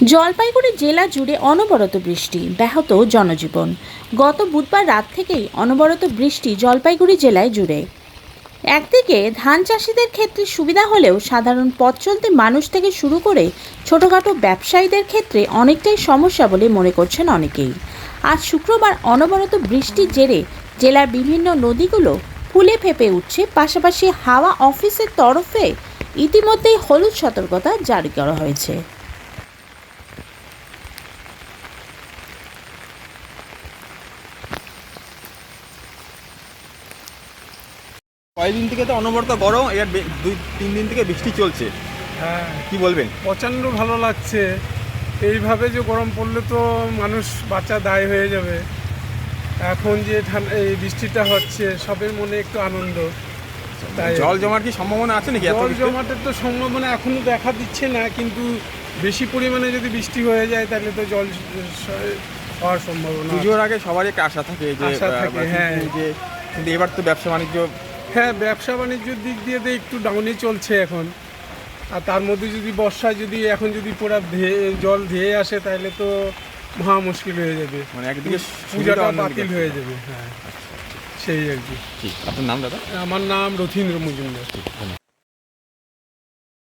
জলপাইগুড়ি জেলা জুড়ে অনবরত বৃষ্টি, ব্যাহত জনজীবন। গত বুধবার রাত থেকেই অনবরত বৃষ্টি জলপাইগুড়ি জেলায় জুড়ে। একদিকে ধান চাষিদের ক্ষেত্রে সুবিধা হলেও সাধারণ পথ চলতি মানুষ থেকে শুরু করে ছোটখাটো ব্যবসায়ীদের ক্ষেত্রে অনেকটাই সমস্যা বলে মনে করছেন অনেকেই। আজ শুক্রবার অনবরত বৃষ্টির জেরে জেলার বিভিন্ন নদীগুলো ফুলে ফেঁপে উঠছে, পাশাপাশি হাওয়া অফিসের তরফে ইতিমধ্যেই হলুদ সতর্কতা জারি করা হয়েছে। কয়েকদিন থেকে তো অনবরত গরম, এর 2-3 দিন থেকে বৃষ্টি চলছে। হ্যাঁ, কি বলবেন? প্রচণ্ড ভালো লাগছে। এইভাবে যে গরম পড়লে তো মানুষ বাঁচা দায় হয়ে যাবে। এখন যে এই বৃষ্টিটা হচ্ছে, সবের মনে একটু আনন্দ। তাই জল জমার কি সম্ভাবনা আছে নাকি? জল জমাটের তো সম্ভাবনা এখনো দেখা দিচ্ছে না, কিন্তু বেশি পরিমাণে যদি বৃষ্টি হয়ে যায় তাহলে তো জল হওয়ার সম্ভাবনা আছে। পুজোর আগে সবারই একটা আশা থাকে যে আশা থাকে, হ্যাঁ। কিন্তু এবার তো ব্যবসা বাণিজ্য হ্যাঁ, ব্যবসা বাণিজ্যের দিক দিয়ে তো একটু ডাউনে চলছে এখন। আর তার মধ্যে যদি বর্ষায় এখন যদি পুরো জল ধেয়ে আসে তাহলে তো মহা মুশকিল হয়ে যাবে, মানে একদিকে পূজাটা বাতিল হয়ে যাবে। হ্যাঁ, সেই আর কি। ঠিক। আপনার নাম দাদা? আমার নাম রথীন্দ্র মজুমদার।